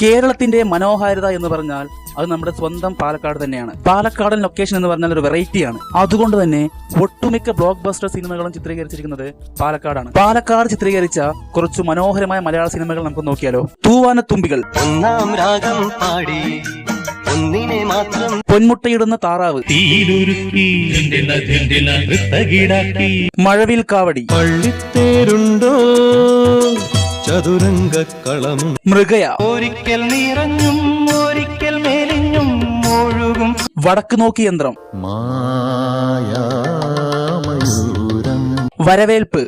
കേരളത്തിന്റെ മനോഹാരിത എന്ന് പറഞ്ഞാൽ അത് നമ്മുടെ സ്വന്തം പാലക്കാട് തന്നെയാണ്. പാലക്കാടൻ ലൊക്കേഷൻ എന്ന് പറഞ്ഞാൽ ഒരു വെറൈറ്റിയാണ്. അതുകൊണ്ട് തന്നെ ഒട്ടുമിക്ക ബ്ലോക്ക് ബസ്റ്റർ സിനിമകളും ചിത്രീകരിച്ചിരിക്കുന്നത് പാലക്കാടാണ്. പാലക്കാട് ചിത്രീകരിച്ച കുറച്ചു മനോഹരമായ മലയാള സിനിമകൾ നമുക്ക് നോക്കിയാലോ. തൂവാനത്തുമ്പികൾ, ഒന്നാം രാഗം പാടി ഒന്നിനെ മാത്രം, പൊന്മുട്ടയിടുന്ന താറാവ്, മഴവിൽ കാവടി, പള്ളിത്തേരുണ്ടോ ചതുരംഗക്കളം, മൃഗയ, ഒരിക്കൽ നിറഞ്ഞും ഒരിക്കൽ മെലിഞ്ഞും ഒഴുകും, വടക്ക് നോക്കി യന്ത്രം, മായാമയൂരം, വരവേൽപ്പ്,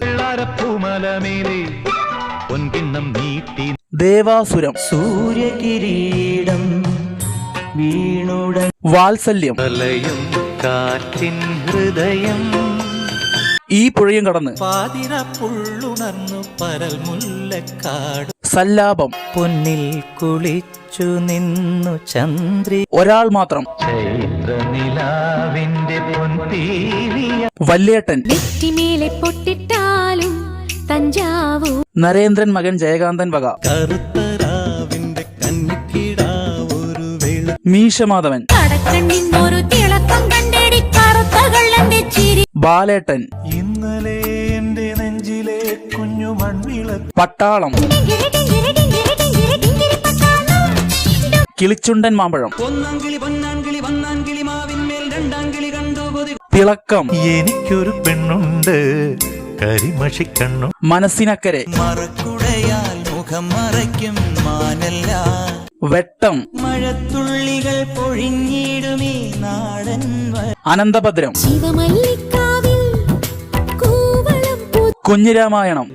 പൊൻകിണ്ണം നീട്ടി, ദേവാസുരം, സൂര്യകിരീടം വീണുട, വാത്സല്യം, പ്രളയം കാറ്റിൻ ഹൃദയം, ഈ പുഴയും കടന്ന്, പാതിര പുള്ളുണർന്നു പരൽ മുല്ലക്കാട്, സല്ലാപം, പൊന്നിൽ കുളിച്ചു നിന്നു ചന്ദ്രി, ഒരാൾ മാത്രം, ചൈത്രനിലാവിന്റെ പൊൻതീവിയ, വല്യേട്ടൻ, നെറ്റിമേലെ പൊട്ടിട്ടാലും തഞ്ചാവൂർ, നരേന്ദ്രൻ മകൻ ജയകാന്തൻ വക, കറുത്തരാവിന്റെ കന്നിക്കിടാവൊരു വെളു, മീശമാധവൻ, കടക്കണ്ണിന്നൊരു തിളക്കം കണ്ടേടി കറുത്തകള്ളന്റെ ചിരി, ബാലേട്ടൻ, ഇന്നലെ എന്റെ നെഞ്ചിലെ കുഞ്ഞു മൺവിളക്ക്, പട്ടാളം, കിളിച്ചുണ്ടൻ മാമ്പഴം, തിളക്കം, എനിക്കൊരു പെണ്ണുണ്ട് കരിമഷിക്കണ്ണും, മനസ്സിനക്കരെ, മറക്കുടയാൽ മുഖം മറയ്ക്കും മാനല്ല, വെട്ടം, മഴത്തുള്ളികൾ പൊഴിഞ്ഞിടുമീ നാടൻ അനന്തഭദ്രം, ശിവമല്ലിക്കാവിൽ കൂവളം കുഞ്ഞിരാമായണം,